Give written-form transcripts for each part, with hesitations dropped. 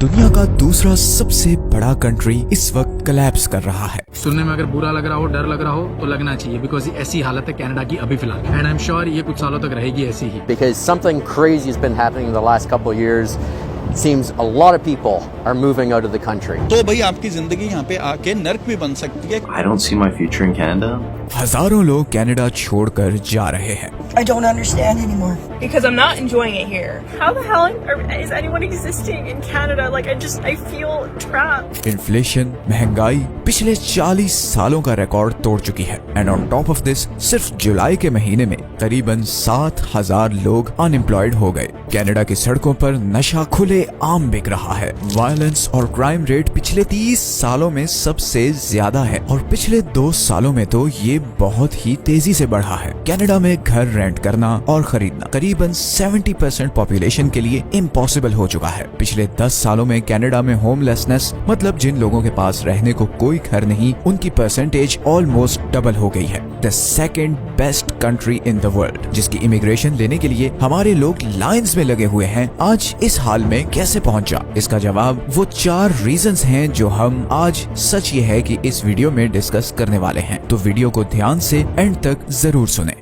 दुनिया का दूसरा सबसे बड़ा कंट्री इस वक्त कोलैप्स कर रहा है। सुनने में अगर बुरा लग रहा हो, डर लग रहा हो तो लगना चाहिए, बिकॉज ऐसी हालत है कनाडा की अभी फिलहाल, एंड आई एम श्योर ये कुछ सालों तक रहेगी ऐसी ही। Because something crazy has been happening in the last couple of years. It seems a lot of people are moving out of the country. तो भाई आपकी जिंदगी यहाँ पे आके नर्क भी बन सकती है। I don't see my future in Canada. हजारों लोग कनाडा छोड़कर जा रहे हैं। I don't understand anymore. Because I'm not enjoying it here. How the hell is anyone existing in Canada? Like I feel trapped. Inflation, महंगाई पिछले 40 सालों का रिकॉर्ड तोड़ चुकी है। And on top of this सिर्फ जुलाई के महीने में करीबन 7,000 लोग अनएम्प्लॉयड हो गए। कनाडा की सड़कों पर नशा खुले आम बिक रहा है। वायलेंस और क्राइम रेट पिछले 30 सालों में सबसे ज्यादा है और पिछले 2 सालों में तो ये बहुत ही तेजी से बढ़ा है। कनाडा में घर रेंट करना और खरीदना करीबन 70% पॉपुलेशन के लिए इम्पॉसिबल हो चुका है। पिछले 10 सालों में कनाडा में होमलेसनेस मतलब जिन लोगों के पास रहने को कोई घर नहीं, उनकी परसेंटेज ऑलमोस्ट डबल हो गई है। The second best country in the world, जिसकी इमिग्रेशन लेने के लिए हमारे लोग लाइंस में लगे हुए हैं, आज इस हाल में कैसे पहुंचा? इसका जवाब वो 4 रीजंस हैं जो हम आज सच ये है कि इस वीडियो में डिस्कस करने वाले हैं। तो वीडियो को ध्यान से एंड तक जरूर सुने।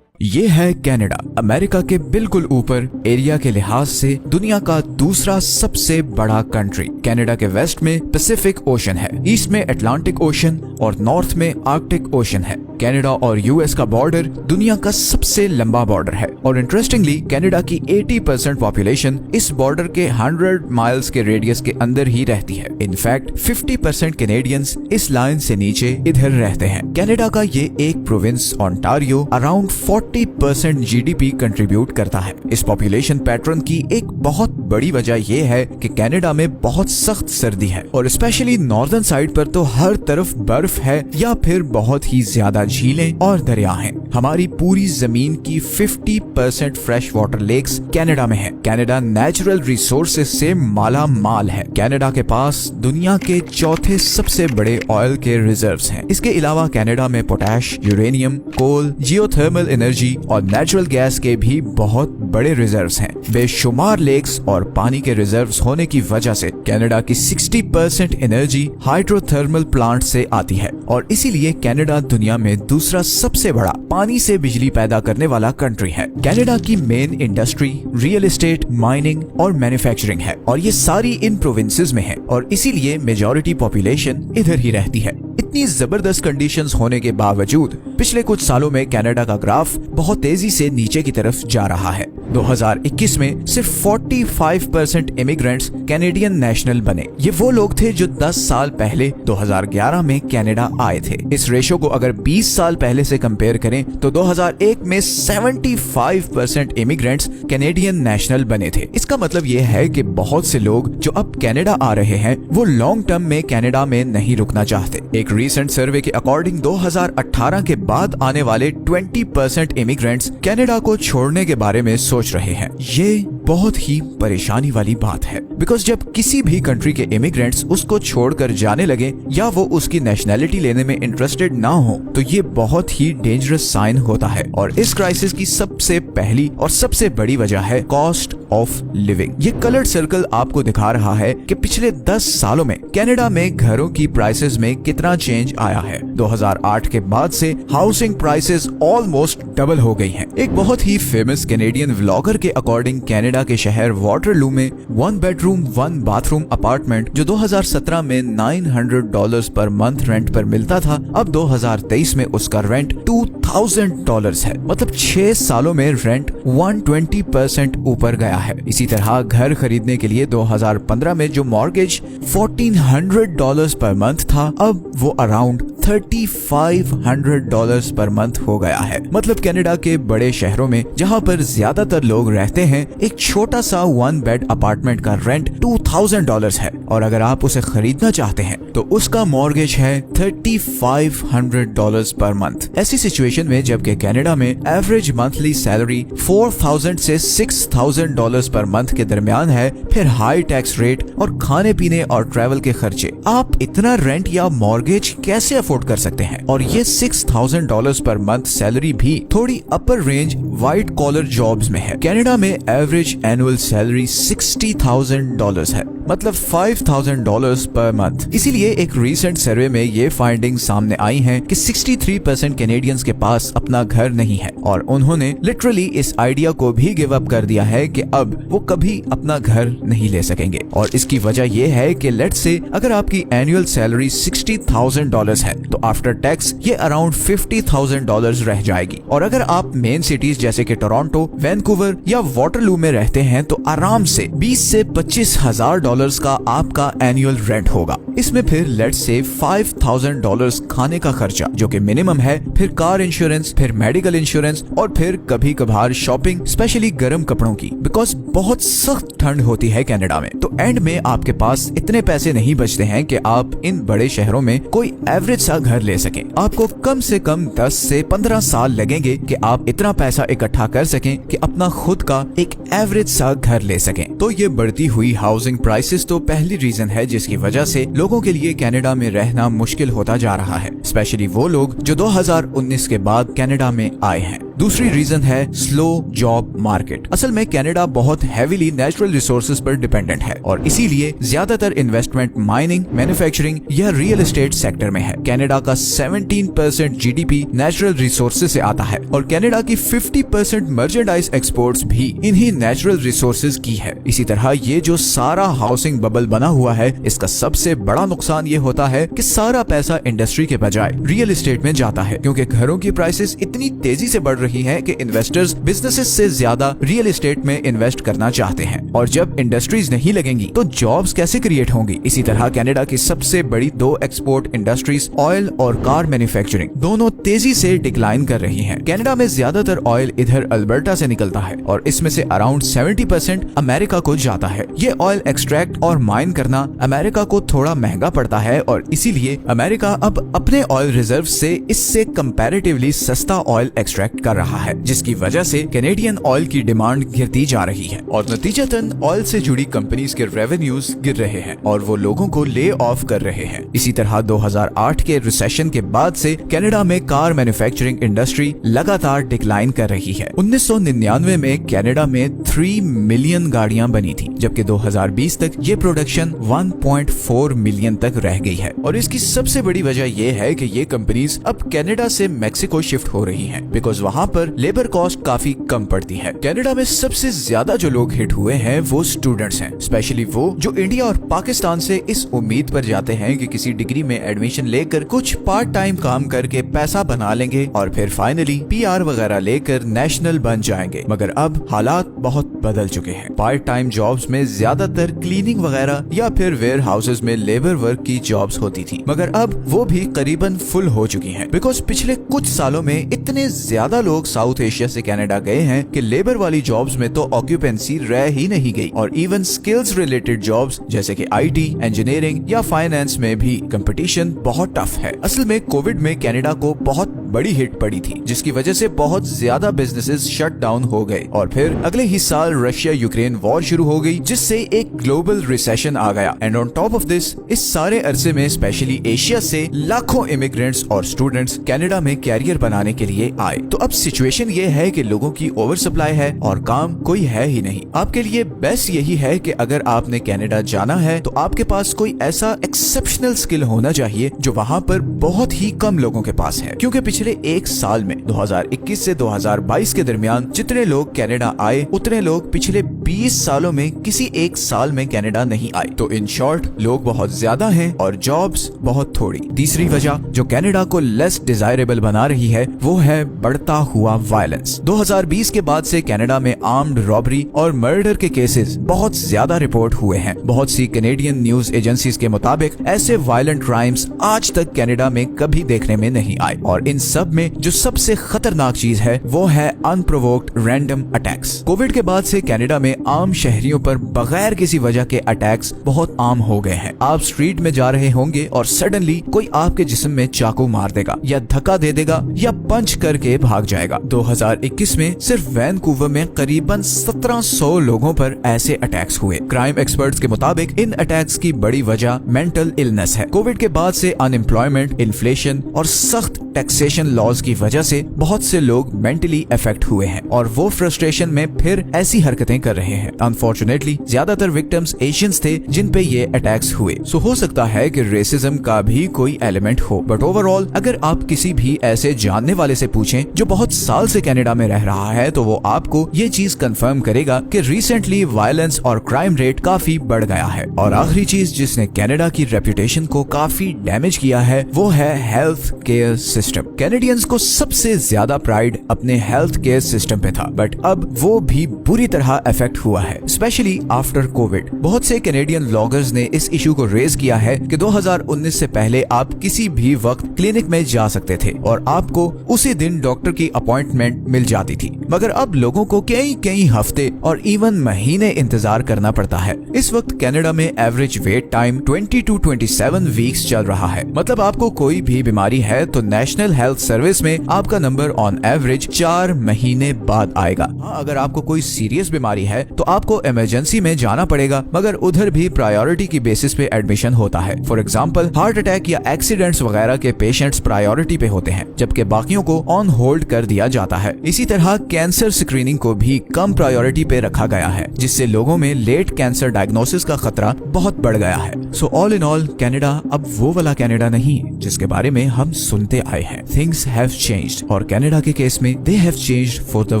ये है कनाडा, अमेरिका के बिल्कुल ऊपर, एरिया के लिहाज से दुनिया का दूसरा सबसे बड़ा कंट्री। कनाडा के वेस्ट में पैसिफिक ओशन है, ईस्ट में अटलांटिक ओशन और नॉर्थ में आर्कटिक ओशन है। कनाडा और यूएस का बॉर्डर दुनिया का सबसे लंबा बॉर्डर है और इंटरेस्टिंगली कनाडा की 80% पॉपुलेशन इस बॉर्डर के 100 माइल्स के रेडियस के अंदर ही रहती है। इनफैक्ट 50% कैनेडियंस इस लाइन से नीचे इधर रहते हैं। कनाडा का ये एक province Ontario around 40% GDP contribute करता है। इस पॉपुलेशन पैटर्न की एक बहुत बड़ी वजह यह है कि कनाडा में बहुत सख्त सर्दी है और स्पेशली नॉर्दर्न साइड पर तो हर तरफ बर्फ है या फिर बहुत ही ज्यादा झीलें और दरिया हैं। हमारी पूरी जमीन की 50% फ्रेश वाटर लेक्स कनाडा में है। कनाडा नेचुरल रिसोर्सेज से माला माल है। कनाडा के पास दुनिया के चौथे सबसे बड़े ऑयल के रिजर्व्स हैं। इसके अलावा कनाडा में पोटैश, यूरेनियम, कोल, जियोथर्मल एनर्जी और नेचुरल गैस के भी बहुत बड़े रिजर्व्स हैं। बेशुमार लेक्स और पानी के रिजर्व्स होने की वजह से कनाडा की 60% एनर्जी हाइड्रोथर्मल प्लांट से आती है और इसीलिए कनाडा दुनिया में दूसरा सबसे बड़ा पानी से बिजली पैदा करने वाला कंट्री है। कनाडा की main industry real estate, mining और मैन्युफैक्चरिंग है और ये सारी इन प्रोविंसेस में है और इसीलिए मेजॉरिटी पॉपुलेशन इधर ही रहती है। इतनी जबरदस्त कंडीशंस होने के बावजूद पिछले कुछ सालों में कनाडा का ग्राफ बहुत तेजी से नीचे की तरफ जा रहा है। 2021 में सिर्फ 45% इमिग्रेंट्स कैनेडियन नेशनल बने। ये वो लोग थे जो 10 साल पहले 2011 में कनाडा आए थे। इस रेशो को अगर 20 साल पहले से कंपेयर करें तो 2001 में 75% इमिग्रेंट्स कैनेडियन नेशनल बने थे। इसका मतलब ये है कि बहुत से लोग जो अब कनाडा आ रहे हैं वो लॉन्ग टर्म में कनाडा में नहीं रुकना चाहते। एक रीसेंट सर्वे के अकॉर्डिंग 2018 के बाद आने वाले 20% इमिग्रेंट्स कनाडा को छोड़ने के बारे में सोच रहे हैं। ये बहुत ही परेशानी वाली बात है, बिकॉज जब किसी भी कंट्री के इमिग्रेंट्स उसको छोड़कर जाने लगे या वो उसकी नेशनैलिटी लेने में इंटरेस्टेड ना हो तो ये बहुत ही डेंजरस साइन होता है। और इस क्राइसिस की सबसे पहली और सबसे बड़ी वजह है कॉस्ट ऑफ लिविंग। ये कलर्ड सर्कल आपको दिखा रहा है कि पिछले 10 सालों में कनाडा में घरों की प्राइसेस में कितना चेंज आया है। 2008 के बाद से हाउसिंग प्राइसेस ऑलमोस्ट डबल हो गई हैं। एक बहुत ही फेमस कैनेडियन व्लॉगर के अकॉर्डिंग कनाडा के शहर वाटरलू में 1 बेडरूम 1 बाथरूम अपार्टमेंट जो 2017 में $900 पर मंथ रेंट पर मिलता था, अब 2023 में उसका रेंट $2,000 है। मतलब 6 सालों में रेंट 120% ऊपर गया है। इसी तरह घर खरीदने के लिए 2015 में जो मॉर्गेज $1,400 पर मंथ था, अब वो अराउंड $3,500 पर मंथ हो गया है। मतलब कनाडा के बड़े शहरों में जहाँ पर ज्यादातर लोग रहते हैं, एक छोटा सा 1 बेड अपार्टमेंट का रेंट $2,000 है और अगर आप उसे खरीदना चाहते हैं तो उसका मॉर्गेज है $3,500 पर मंथ। ऐसी सिचुएशन में जबकि कनाडा में एवरेज मंथली सैलरी 4,000 से $6,000 पर मंथ के दरमियान है, फिर हाई टैक्स रेट और खाने पीने और ट्रैवल के खर्चे, आप इतना रेंट या मॉर्गेज कैसे अफोर्ड कर सकते हैं। और ये $6,000 पर मंथ सैलरी भी थोड़ी upper range white collar jobs में है। कनाडा में एवरेज एनुअल सैलरी $60,000 है, मतलब $5,000 पर मंथ। इसीलिए एक रीसेंट सर्वे में ये फाइंडिंग सामने आई हैं कि 63% कैनेडियंस के पास अपना घर नहीं है और उन्होंने लिटरली इस आइडिया को भी गिव अप कर दिया है कि अब वो कभी अपना घर नहीं ले सकेंगे। और इसकी वजह ये है कि लेट्स से अगर आपकी एनुअल सैलरी $60,000 है तो आफ्टर टैक्स ये अराउंड $50,000 रह जाएगी। और अगर आप मेन सिटीज जैसे कि टोरंटो, वैंकूवर या वाटरलू में रहते हैं तो आराम से 20 से $25,000 का आपका एनुअल रेंट होगा। इसमें फिर लेट्स से $5,000 खाने का खर्चा जो कि मिनिमम है, फिर कार इंश्योरेंस, फिर मेडिकल इंश्योरेंस और फिर कभी कभार शॉपिंग, स्पेशली गर्म कपड़ों की, बिकॉज बहुत सख्त ठंड होती है कनाडा में। तो एंड में आपके पास इतने पैसे नहीं बचते हैं कि आप इन बड़े शहरों में कोई एवरेज सा घर ले सकें। आपको कम से कम 10 से 15 साल लगेंगे कि आप इतना पैसा इकट्ठा कर सकें कि अपना खुद का एक एवरेज सा घर ले सकें। तो ये बढ़ती हुई हाउसिंग प्राइसेस तो पहली रीजन है जिसकी वजह से लोगों के लिए कनाडा में रहना मुश्किल होता जा रहा है, स्पेशली वो लोग जो 2019 के बाद कनाडा में आए हैं। दूसरी रीजन है स्लो जॉब मार्केट। असल में कनाडा बहुत हेवीली नेचुरल रिसोर्सेज पर डिपेंडेंट है और इसीलिए ज्यादातर इन्वेस्टमेंट माइनिंग, मैन्युफैक्चरिंग या रियल एस्टेट सेक्टर में है। कनाडा का 17% जीडीपी नेचुरल रिसोर्सेज से आता है और कनाडा की 50% मर्चेंडाइज एक्सपोर्ट्स भी इन्हीं नेचुरल रिसोर्सेज की है। इसी तरह ये जो सारा हाउसिंग बबल बना हुआ है, इसका सबसे बड़ा नुकसान ये होता है कि सारा पैसा इंडस्ट्री के बजाय रियल एस्टेट में जाता है, क्योंकि घरों की प्राइसेस इतनी तेजी से बढ़ रही है कि इन्वेस्टर्स बिजनेसेस से ज्यादा रियल एस्टेट में इन्वेस्ट करना चाहते हैं। और जब इंडस्ट्रीज नहीं लगेंगी तो जॉब्स कैसे क्रिएट होंगी। इसी तरह कनाडा की सबसे बड़ी 2 एक्सपोर्ट इंडस्ट्रीज ऑयल और कार मैन्युफैक्चरिंग दोनों तेजी से डिक्लाइन कर रही हैं। कनाडा में ज्यादातर ऑयल इधर अल्बर्टा से निकलता है और इसमें से अराउंड 70% अमेरिका को जाता है। ये ऑयल एक्सट्रैक्ट और माइन करना अमेरिका को थोड़ा महंगा पड़ता है और इसीलिए अमेरिका अब अपने ऑयल रिजर्व से इससे कंपैरेटिवली सस्ता ऑयल एक्सट्रैक्ट कर रहा है, जिसकी वजह से कैनेडियन ऑयल की डिमांड गिरती जा रही है और नतीजतन ऑयल से जुड़ी कंपनीज के रेवेन्यूज गिर रहे हैं और वो लोगों को ले ऑफ कर रहे हैं। इसी तरह 2008 के रिसेशन के बाद से कनाडा में कार मैन्युफैक्चरिंग इंडस्ट्री लगातार डिक्लाइन कर रही है। 1999 में कनाडा में 3 मिलियन गाड़ियां बनी थी, जबकि 2020 तक ये प्रोडक्शन 1.4 मिलियन तक रह गई है। और इसकी सबसे बड़ी वजह ये है कि ये कंपनीज अब कनाडा से मेक्सिको शिफ्ट हो रही हैं, बिकॉज वहाँ पर लेबर कॉस्ट काफी कम पड़ती है। कनाडा में सबसे ज्यादा जो लोग हिट हुए हैं वो स्टूडेंट्स हैं, स्पेशली वो जो इंडिया और पाकिस्तान से इस उम्मीद पर जाते हैं कि किसी डिग्री में एडमिशन लेकर कुछ पार्ट टाइम काम करके पैसा बना लेंगे और फिर फाइनली पीआर वगैरह लेकर नेशनल बन जाएंगे। मगर अब हालात बहुत बदल चुके हैं। पार्ट टाइम जॉब्स में ज्यादातर क्लीनिंग वगैरह या फिर वेयर हाउसेज में लेबर वर्क की जॉब्स होती थी, मगर अब वो भी करीबन फुल हो चुकी हैं, बिकॉज पिछले कुछ सालों में इतने ज्यादा लोग साउथ एशिया से कनाडा गए हैं कि लेबर वाली जॉब्स में तो ऑक्यूपेंसी रह ही नहीं गई और इवन स्किल्स रिलेटेड जॉब्स जैसे कि आईटी, इंजीनियरिंग या फाइनेंस में भी कंपटीशन बहुत टफ है। असल में कोविड में कनाडा को बहुत बड़ी हिट पड़ी थी, जिसकी वजह से बहुत ज्यादा बिजनेसेस शट डाउन हो गए और फिर अगले ही साल रशिया यूक्रेन वॉर शुरू हो गई, जिससे एक ग्लोबल रिसेशन आ गया। And on top of this, इस सारे अरसे में स्पेशली एशिया से लाखों इमिग्रेंट्स और स्टूडेंट्स कनाडा में कैरियर बनाने के लिए आए। तो अब सिचुएशन ये है कि लोगों की ओवर सप्लाई है और काम कोई है ही नहीं। आपके लिए बेस्ट यही है कि अगर आपने कनाडा जाना है तो आपके पास कोई ऐसा एक्सेप्शनल स्किल होना चाहिए जो वहाँ पर बहुत ही कम लोगों के पास है, क्योंकि पिछले एक साल में 2021 से 2022 के दरमियान जितने लोग कनाडा आए उतने लोग पिछले 20 सालों में किसी एक साल में कनाडा नहीं आए। तो इन शॉर्ट लोग बहुत ज्यादा हैं और जॉब्स बहुत थोड़ी। तीसरी वजह जो कनाडा को लेस डिजायरेबल बना रही है वो है बढ़ता हुआ वायलेंस। 2020 के बाद से कनाडा में आर्म्ड रॉबरी और मर्डर के केसेस बहुत ज्यादा रिपोर्ट हुए हैं। बहुत सी कैनेडियन न्यूज एजेंसीज के मुताबिक ऐसे वायलेंट क्राइम्स आज तक कनाडा में कभी देखने में नहीं आए और इन सब में जो सबसे खतरनाक चीज है वो है अनप्रोवोक्ड रैंडम अटैक्स। कोविड के बाद से कनाडा में में आम शहरियों पर बगैर किसी वजह के अटैक्स बहुत आम हो गए हैं। आप स्ट्रीट में जा रहे होंगे और सडनली कोई आपके जिस्म में चाकू मार देगा या धक्का दे देगा या पंच करके भाग जाएगा। 2021 में सिर्फ वैनकूवर में करीबन 1700 लोगों पर ऐसे अटैक्स हुए। क्राइम एक्सपर्ट्स के मुताबिक इन अटैक्स की बड़ी वजह मेंटल इलनेस है। कोविड के बाद से अनएम्प्लॉयमेंट, इन्फ्लेशन और सख्त टैक्सेशन लॉज की वजह से बहुत से लोग मेंटली अफेक्ट हुए हैं और वो फ्रस्ट्रेशन में फिर ऐसी हरकतें कर रहे हैं। अनफॉर्चुनेटली ज्यादातर विक्टिम्स एशियंस थे जिन पे ये अटैक्स हुए। सो हो सकता है कि रेसिज्म का भी कोई एलिमेंट हो, बट ओवरऑल अगर आप किसी भी ऐसे जानने वाले से पूछें जो बहुत साल से कनाडा में रह रहा है तो वो आपको ये चीज कंफर्म करेगा कि रिसेंटली वायलेंस और क्राइम रेट काफी बढ़ गया है। और आखिरी चीज जिसने कनाडा की रेपुटेशन को काफी डैमेज किया है वो है हेल्थ केयर सिस्टम। कैनेडियंस को सबसे ज्यादा प्राइड अपने हेल्थ केयर सिस्टम पे था, बट अब वो भी बुरी तरह अफेक्ट हुआ है, स्पेशली आफ्टर कोविड। बहुत से कैनेडियन ब्लॉगर्स ने इस इशू को रेज किया है कि 2019 से पहले आप किसी भी वक्त क्लिनिक में जा सकते थे और आपको उसी दिन डॉक्टर की अपॉइंटमेंट मिल जाती थी, मगर अब लोगों को कई हफ्ते और इवन महीने इंतजार करना पड़ता है। इस वक्त कनाडा में average weight time 20 to 27 weeks चल रहा है। मतलब आपको कोई भी बीमारी है तो नेशनल हेल्थ सर्विस में आपका नंबर ऑन एवरेज 4 महीने बाद आएगा। हाँ, अगर आपको कोई सीरियस बीमारी है तो आपको इमरजेंसी में जाना पड़ेगा, मगर उधर भी प्रायोरिटी की बेसिस पे एडमिशन होता है। फॉर एग्जांपल हार्ट अटैक या एक्सीडेंट्स वगैरह के पेशेंट्स प्रायोरिटी पे होते हैं, जबकि बाकियों को ऑन होल्ड कर दिया जाता है। इसी तरह कैंसर स्क्रीनिंग को भी कम प्रायोरिटी पे रखा गया है, जिससे लोगों में लेट कैंसर डायग्नोसिस का खतरा बहुत बढ़ गया है। So all in all Canada अब वो वाला कनाडा नहीं है जिसके बारे में हम सुनते आए हैं। थिंग्स हैव चेंज्ड और कनाडा के केस में they have changed for the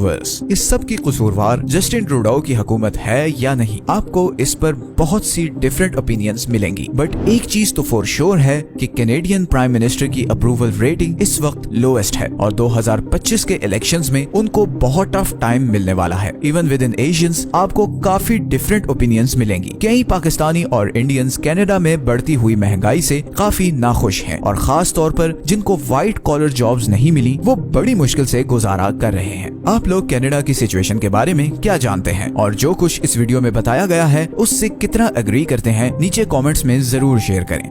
worse. इस सब की कसूरवार जस्टिन ट्रूडो की हुकूमत है या नहीं, आपको इस पर बहुत सी डिफरेंट ओपिनियंस मिलेंगी, बट एक चीज तो फॉर श्योर है कि कैनेडियन प्राइम मिनिस्टर की अप्रूवल रेटिंग इस वक्त लोएस्ट है और 2025 के इलेक्शंस में उनको बहुत टफ टाइम मिलने वाला है। इवन विद इन एशियंस आपको काफी डिफरेंट ओपिनियंस मिलेंगी। कई पाकिस्तानी और इंडियंस कनाडा में बढ़ती हुई महंगाई से काफी नाखुश हैं और खास तौर पर जिनको व्हाइट कॉलर जॉब्स नहीं मिली वो बड़ी मुश्किल से गुजारा कर रहे हैं। आप लोग कनाडा की सिचुएशन के बारे में क्या जानते हैं और जो कुछ इस वीडियो में बताया गया है उससे कितना एग्री करते हैं, नीचे कमेंट्स में जरूर शेयर करें।